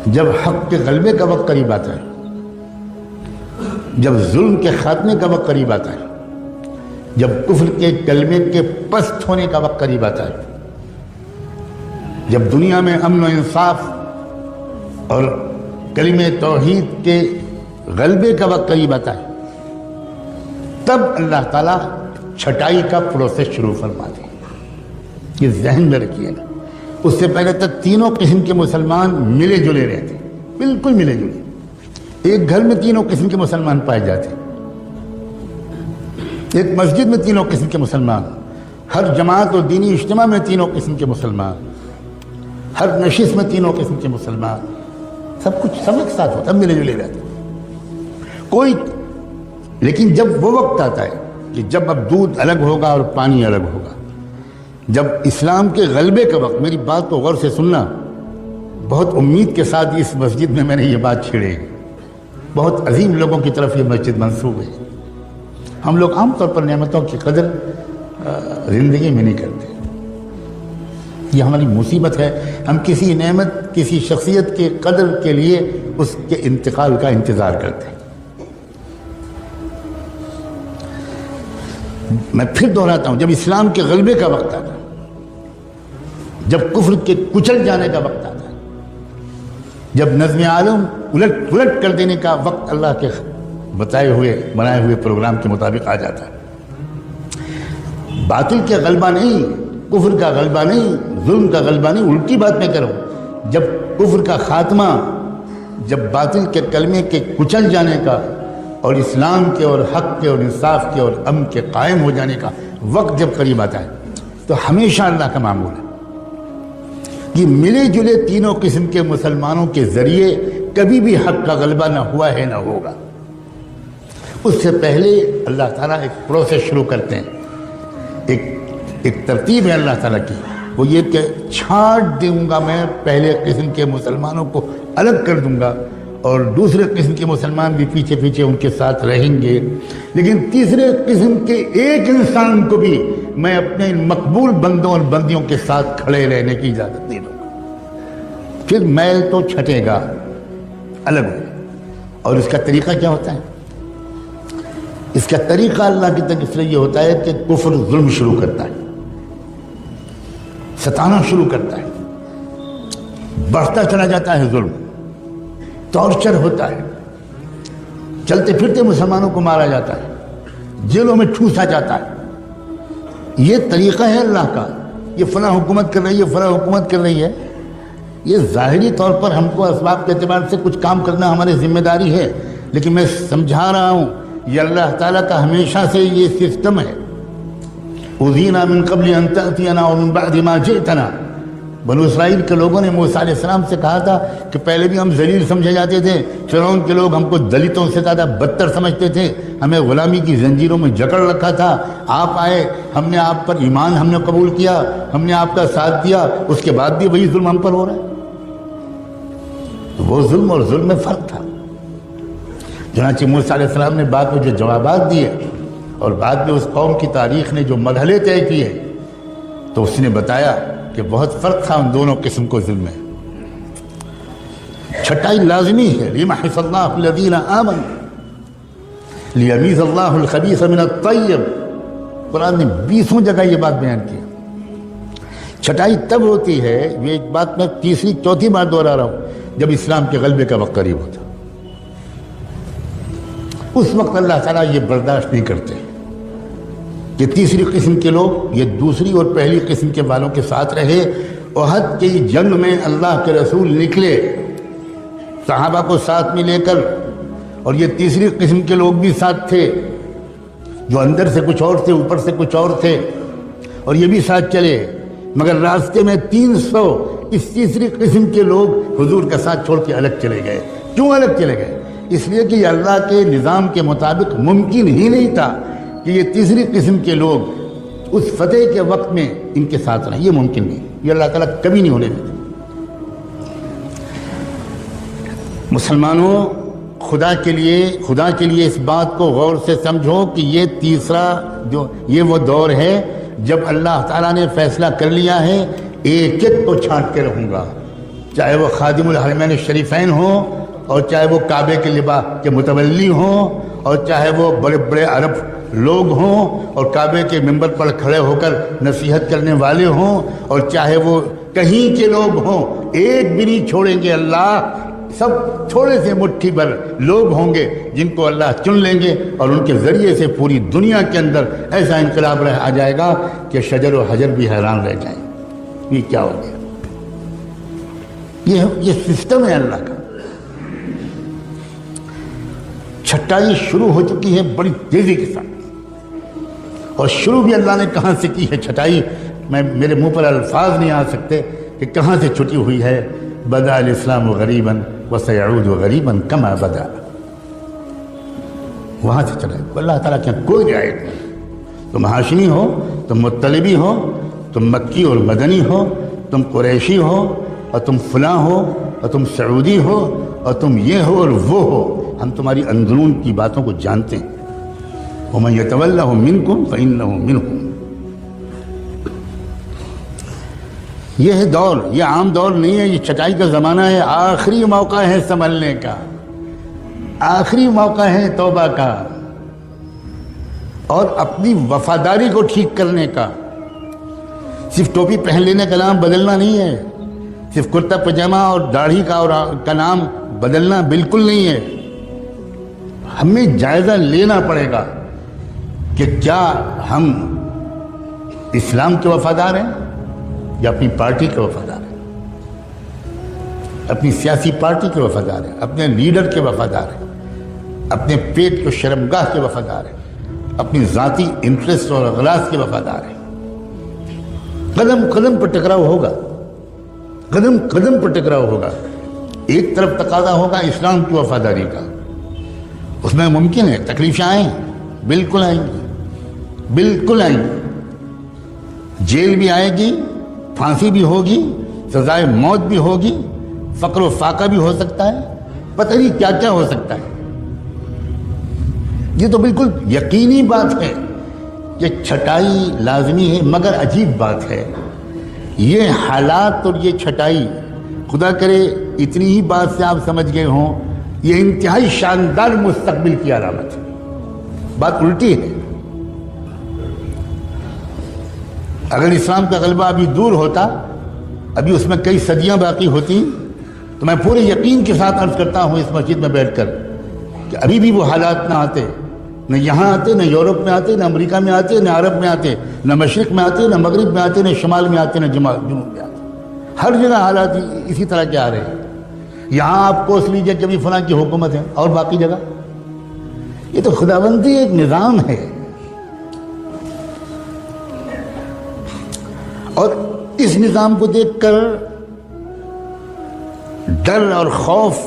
جب حق کے غلبے کا وقت قریب آتا ہے، جب ظلم کے خاتمے کا وقت قریب آتا ہے، جب کفر کے کلمے کے پست ہونے کا وقت قریب آتا ہے، جب دنیا میں امن و انصاف اور کلمہ توحید کے غلبے کا وقت قریب آتا ہے، تب اللہ تعالیٰ چھٹائی کا پروسیس شروع فرماتے ہیں۔ یہ ذہن میں رکھیے گا، اس سے پہلے تک تینوں قسم کے مسلمان ملے جلے رہتے، بالکل ملے جلے، ایک گھر میں تینوں قسم کے مسلمان پائے جاتے، ایک مسجد میں تینوں قسم کے مسلمان، ہر جماعت اور دینی اجتماع میں تینوں قسم کے مسلمان، ہر نشست میں تینوں قسم کے مسلمان، سب کچھ سب ایک ساتھ ہوتا ہے، ملے جلے رہتے کوئی۔ لیکن جب وہ وقت آتا ہے کہ جب اب دودھ الگ ہوگا اور پانی الگ ہوگا، جب اسلام کے غلبے کا وقت، میری بات کو غور سے سننا، بہت امید کے ساتھ اس مسجد میں میں نے یہ بات چھیڑے، بہت عظیم لوگوں کی طرف یہ مسجد منسوب ہے۔ ہم لوگ عام طور پر نعمتوں کی قدر زندگی میں نہیں کرتے، یہ ہماری مصیبت ہے۔ ہم کسی نعمت، کسی شخصیت کے قدر کے لیے اس کے انتقال کا انتظار کرتے ہیں۔ میں پھر دہراتا ہوں، جب اسلام کے غلبے کا وقت آتا ہے، جب کفر کے کچل جانے کا وقت آتا ہے، جب نظم عالم الٹ کر دینے کا وقت اللہ کے بنائے ہوئے پروگرام کے مطابق آ جاتا ہے، باطل کا غلبہ نہیں، کفر کا غلبہ نہیں، ظلم کا غلبہ نہیں، الٹی بات میں کروں، جب کفر کا خاتمہ، جب باطل کے کلمے کے کچل جانے کا اور اسلام کے اور حق کے اور انصاف کے اور امن کے قائم ہو جانے کا وقت جب قریب آتا ہے، تو ہمیشہ اللہ کا معمول ہے کہ ملے جلے تینوں قسم کے مسلمانوں کے ذریعے کبھی بھی حق کا غلبہ نہ ہوا ہے نہ ہوگا۔ اس سے پہلے اللہ تعالیٰ ایک پروسیس شروع کرتے ہیں، ایک ترتیب ہے اللہ تعالیٰ کی، وہ یہ کہ چھانٹ دوں گا میں، پہلے قسم کے مسلمانوں کو الگ کر دوں گا اور دوسرے قسم کے مسلمان بھی پیچھے پیچھے ان کے ساتھ رہیں گے، لیکن تیسرے قسم کے ایک انسان کو بھی میں اپنے مقبول بندوں اور بندیوں کے ساتھ کھڑے رہنے کی اجازت دے دوں گا۔ پھر میل تو چھٹے گا، الگ ہوگا۔ اور اس کا طریقہ کیا ہوتا ہے؟ اس کا طریقہ اللہ کی طرف سے یہ ہوتا ہے کہ کفر ظلم شروع کرتا ہے، ستانا شروع کرتا ہے، بڑھتا چلا جاتا ہے ظلم، ٹارچر ہوتا ہے، چلتے پھرتے مسلمانوں کو مارا جاتا ہے، جیلوں میں ٹھوسا جاتا ہے۔ یہ طریقہ ہے اللہ کا، یہ فلاں حکومت کر رہی ہے، فلاں حکومت کر رہی ہے، یہ ظاہری طور پر ہم کو اسباب کے اعتبار سے کچھ کام کرنا ہماری ذمہ داری ہے، لیکن میں سمجھا رہا ہوں یہ اللہ تعالیٰ کا ہمیشہ سے یہ سسٹم ہے۔ اُذِينَا مِن قَبْلِ أَن تَأْتِيَنَا وَمِن بَعْدِ مَا جِئْتَنَا، بنو اسرائیل کے لوگوں نے موسیٰ علیہ السلام سے کہا تھا کہ پہلے بھی ہم ذلیل سمجھے جاتے تھے، فرعون کے لوگ ہم کو دلتوں سے زیادہ بدتر سمجھتے تھے، ہمیں غلامی کی زنجیروں میں جکڑ رکھا تھا، آپ آئے، ہم نے آپ پر ایمان ہم نے قبول کیا، ہم نے آپ کا ساتھ دیا، اس کے بعد بھی وہی ظلم ہم پر ہو رہا ہے۔ وہ ظلم اور ظلم میں فرق تھا۔ چنانچہ موسیٰ علیہ السلام نے بعد میں جو جوابات دیے اور بعد میں اس قوم کی تاریخ نے جو مرحلے طے کیے، تو اس نے بتایا کہ بہت فرق تھا ان دونوں قسم کو ظلم میں۔ چھٹائی لازمی ہے، لِيَمْحِصَ اللَّهُ الَّذِينَ آمَنُوا لِيَمِيزَ اللَّهُ الْخَبِيثَ مِنَ الطَّيِّبِ۔ قرآن نے 20 جگہ یہ بات بیان کی۔ چھٹائی تب ہوتی ہے، یہ ایک بات میں تیسری چوتھی بار دوہرا رہا ہوں، جب اسلام کے غلبے کا وقت قریب ہوتا، اس وقت اللہ تعالیٰ یہ برداشت نہیں کرتے کہ تیسری قسم کے لوگ یہ دوسری اور پہلی قسم کے والوں کے ساتھ رہے۔ احد کی جنگ میں اللہ کے رسول نکلے صحابہ کو ساتھ میں لے کر، اور یہ تیسری قسم کے لوگ بھی ساتھ تھے، جو اندر سے کچھ اور تھے، اوپر سے کچھ اور تھے، اور یہ بھی ساتھ چلے، مگر راستے میں 300 اس تیسری قسم کے لوگ حضور کا ساتھ چھوڑ کے الگ چلے گئے۔ کیوں الگ چلے گئے؟ اس لیے کہ یہ اللہ کے نظام کے مطابق ممکن ہی نہیں تھا کہ یہ تیسری قسم کے لوگ اس فتح کے وقت میں ان کے ساتھ رہیں، یہ ممکن نہیں، یہ اللہ تعالیٰ کبھی نہیں ہونے دیتے۔ مسلمانوں، خدا کے لیے اس بات کو غور سے سمجھو کہ یہ تیسرا یہ وہ دور ہے جب اللہ تعالیٰ نے فیصلہ کر لیا ہے ایک ایک کو چھانٹ کے رہوں گا، چاہے وہ خادم الحرمین الشریفین ہوں، اور چاہے وہ کعبے کے لباس کے متولی ہوں، اور چاہے وہ بڑے بڑے عرب لوگ ہوں اور کعبے کے منبر پر کھڑے ہو کر نصیحت کرنے والے ہوں، اور چاہے وہ کہیں کے لوگ ہوں، ایک بھی نہیں چھوڑیں گے اللہ۔ سب تھوڑے سے مٹھی بھر لوگ ہوں گے جن کو اللہ چن لیں گے، اور ان کے ذریعے سے پوری دنیا کے اندر ایسا انقلاب آ جائے گا کہ شجر و حجر بھی حیران رہ جائیں۔ یہ کیا ہو گیا؟ یہ سسٹم ہے اللہ کا۔ چھٹائی شروع ہو چکی ہے بڑی تیزی کے ساتھ، اور شروع بھی اللہ نے کہاں سے کی ہے چھٹائی، میرے منہ پر الفاظ نہیں آ سکتے کہ کہاں سے چھٹی ہوئی ہے۔ بدا الاسلام غریباً وسیعود غریباً کما بدا، وہاں سے چلا۔ اللہ تعالیٰ کے کوئی رعایت نہیں، تم ہاشمی ہو، تم مطلبی ہو، تم مکی اور مدنی ہو، تم قریشی ہو، اور تم فلاں ہو، اور تم سعودی ہو، اور تم یہ ہو اور وہ ہو، ہم تمہاری اندرون کی باتوں کو جانتے ہیں۔ وَمَن يَتَوَلَّهُ مِنْكُمْ فَإِنَّهُ مِنْهُمْ۔ یہ ہے دور، یہ عام دور نہیں ہے، یہ چھٹائی کا زمانہ ہے۔ آخری موقع ہے سنبھلنے کا، آخری موقع ہے توبہ کا، اور اپنی وفاداری کو ٹھیک کرنے کا۔ صرف ٹوپی پہن لینے کا نام بدلنا نہیں ہے، صرف کرتا پجامہ اور داڑھی کا نام بدلنا بالکل نہیں ہے۔ ہمیں جائزہ لینا پڑے گا کہ کیا ہم اسلام کے وفادار ہیں یا اپنی پارٹی کے وفادار ہیں، اپنی سیاسی پارٹی کے وفادار ہیں، اپنے لیڈر کے وفادار ہیں، اپنے پیٹ کے شرمگاہ کے وفادار ہیں، اپنی ذاتی انٹرسٹ اور اغراض کے وفادار ہیں۔ قدم قدم پر ٹکراؤ ہوگا، قدم قدم پر ٹکراؤ ہوگا۔ ایک طرف تقاضا ہوگا اسلام کی وفاداری کا، اس میں ممکن ہے تکلیفیں آئیں، بالکل آئیں گی، بالکل آئیں گی، جیل بھی آئے گی، پھانسی بھی ہوگی، سزائے موت بھی ہوگی، فقر و فاقہ بھی ہو سکتا ہے، پتہ نہیں کیا کیا ہو سکتا ہے۔ یہ تو بالکل یقینی بات ہے کہ چھٹائی لازمی ہے، مگر عجیب بات ہے یہ حالات اور یہ چھٹائی، خدا کرے اتنی ہی بات سے آپ سمجھ گئے ہوں، یہ انتہائی شاندار مستقبل کی علامت ہے۔ بات الٹی ہے۔ اگر اسلام کا غلبہ ابھی دور ہوتا، ابھی اس میں کئی صدیاں باقی ہوتی، تو میں پورے یقین کے ساتھ عرض کرتا ہوں اس مسجد میں بیٹھ کر کہ ابھی بھی وہ حالات نہ آتے، نہ یہاں آتے، نہ یورپ میں آتے، نہ امریکہ میں آتے، نہ عرب میں آتے، نہ مشرق میں آتے، نہ مغرب میں آتے، نہ شمال میں آتے، نہ جنوب میں آتے۔ ہر جگہ حالات اسی طرح کے آ رہے ہیں۔ یہاں آپ کوس لیجئے کہ ابھی فلاں کی حکومت ہے، اور باقی جگہ یہ تو خداوندی ایک نظام ہے، اور اس نظام کو دیکھ کر ڈر اور خوف،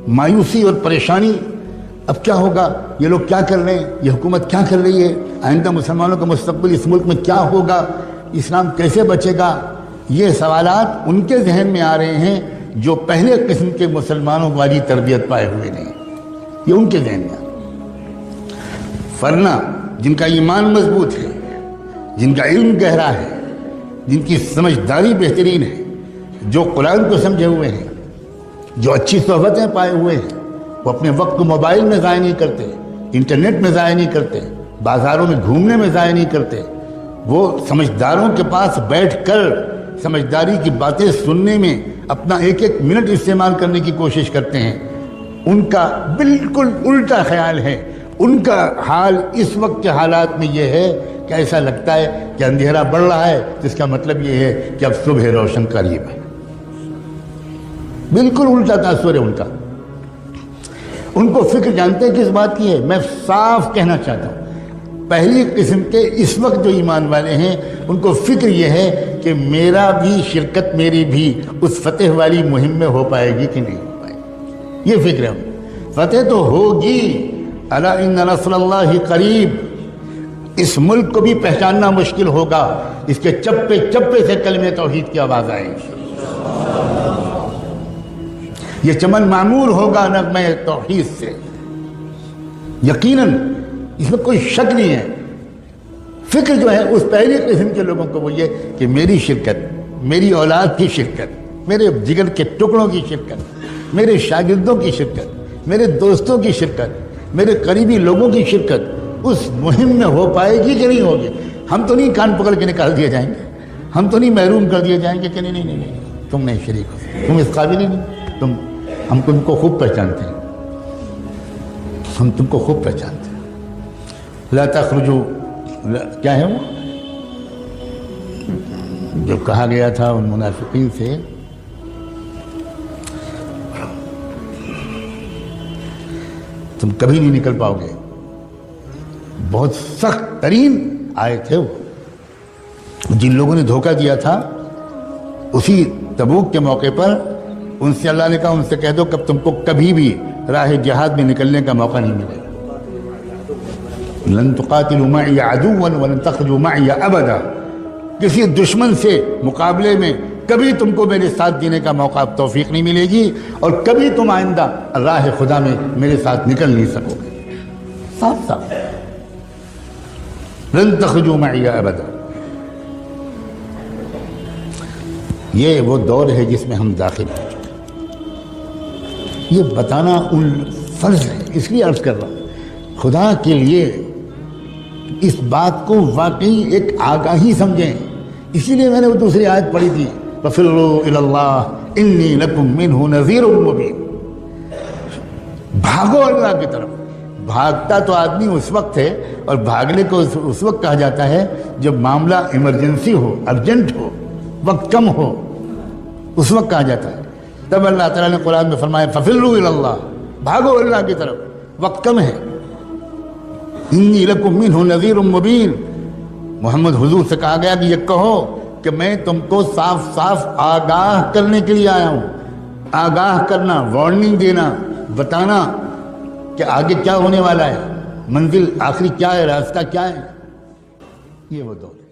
مایوسی اور پریشانی، اب کیا ہوگا، یہ لوگ کیا کر رہے ہیں، یہ حکومت کیا کر رہی ہے، آئندہ مسلمانوں کا مستقبل اس ملک میں کیا ہوگا، اسلام کیسے بچے گا، یہ سوالات ان کے ذہن میں آ رہے ہیں جو پہلے قسم کے مسلمانوں والی تربیت پائے ہوئے نہیں، یہ ان کے ذہن میں آ رہے ہیں۔ ورنہ جن کا ایمان مضبوط ہے، جن کا علم گہرا ہے، جن کی سمجھداری بہترین ہے، جو قرآن کو سمجھے ہوئے ہیں، جو اچھی صحبتیں پائے ہوئے ہیں، وہ اپنے وقت کو موبائل میں ضائع نہیں کرتے، انٹرنیٹ میں ضائع نہیں کرتے، بازاروں میں گھومنے میں ضائع نہیں کرتے، وہ سمجھداروں کے پاس بیٹھ کر سمجھداری کی باتیں سننے میں اپنا ایک ایک منٹ استعمال کرنے کی کوشش کرتے ہیں۔ ان کا بالکل الٹا خیال ہے۔ ان کا حال اس وقت کے حالات میں یہ ہے کہ ایسا لگتا ہے کہ اندھیرا بڑھ رہا ہے، جس کا مطلب یہ ہے کہ اب صبح روشن قریب ہے۔ بالکل الٹا تاثر ہے ان کا۔ ان کو فکر جانتے ہیں کس بات کی ہے؟ میں صاف کہنا چاہتا ہوں، پہلی قسم کے اس وقت جو ایمان والے ہیں ان کو فکر یہ ہے کہ میرا بھی شرکت، میری بھی اس فتح والی مہم میں ہو پائے گی کہ نہیں ہو پائے گی، یہ فکر ہے۔ فتح تو ہوگی، الا ان نصر اللہ قریب۔ اس ملک کو بھی پہچاننا مشکل ہوگا، اس کے چپے چپے سے کلمہ توحید کی آواز آئے گی۔ یہ چمن معمور ہوگا نغمہ توحید سے، یقیناً اس میں کوئی شک نہیں ہے۔ فکر جو ہے اس پہلی قسم کے لوگوں کو وہ یہ کہ میری شرکت، میری اولاد کی شرکت، میرے جگر کے ٹکڑوں کی شرکت، میرے شاگردوں کی شرکت، میرے دوستوں کی شرکت، میرے قریبی لوگوں کی شرکت اس مہم میں ہو پائے گی کہ نہیں ہوگی؟ ہم تو نہیں کان پکڑ کے نکال دیے جائیں گے، ہم تو نہیں محروم کر دیے جائیں گے کہ نہیں تم نہیں شریک ہو، تم اس قابل ہی نہیں، ہم تم کو خوب پہچانتے ہیں، ہم تم کو خوب پہچانتے ہیں۔ لا تخرجوا، کیا ہے وہ جو کہا گیا تھا ان منافقین سے، تم کبھی نہیں نکل پاؤ گے، بہت سخت ترین آئے تھے وہ۔ جن لوگوں نے دھوکہ دیا تھا اسی تبوک کے موقع پر ان سے اللہ نے کہا ان سے کہہ دو کہ تم کو کبھی بھی راہ جہاد میں نکلنے کا موقع نہیں ملے گا۔ لن تقاتلوا معي عدوا ولن تخرجوا معي ابدا، کسی دشمن سے مقابلے میں کبھی تم کو میرے ساتھ دینے کا موقع توفیق نہیں ملے گی، اور کبھی تم آئندہ راہ خدا میں میرے ساتھ نکل نہیں سکو گے۔ صاف صاف، لن تخرجوا معي ابدا۔ یہ وہ دور ہے جس میں ہم داخل ہو چکے، یہ بتانا ان فرض ہے، اس لیے عرض کر رہا ہوں خدا کے لیے اس بات کو واقعی ایک آگاہی سمجھیں۔ اسی لیے میں نے وہ دوسری آیت پڑھی تھی، فَفِرُّوا إِلَى اللَّهِ إِنِّي لَكُمْ مِنْهُ نَذِيرٌ مُبِينٌ۔ بھاگو اللہ کی طرف۔ بھاگتا تو آدمی اس وقت ہے، اور بھاگنے کو اس وقت کہا جاتا ہے جب معاملہ ایمرجنسی ہو، ارجنٹ ہو، وقت کم ہو، اس وقت کہا جاتا ہے۔ تب اللہ تعالیٰ نے قرآن میں فرمایا فَفِرُّوا إِلَى اللَّهِ، بھاگو اللہ کی طرف، وقت کم ہے۔ انی لکم منہ نذیر مبین، محمد حضور سے کہا گیا کہ یہ کہو کہ میں تم کو صاف صاف آگاہ کرنے کے لیے آیا ہوں۔ آگاہ کرنا، وارننگ دینا، بتانا کہ آگے کیا ہونے والا ہے، منزل آخری کیا ہے، راستہ کیا ہے۔ یہ وہ دور ہے۔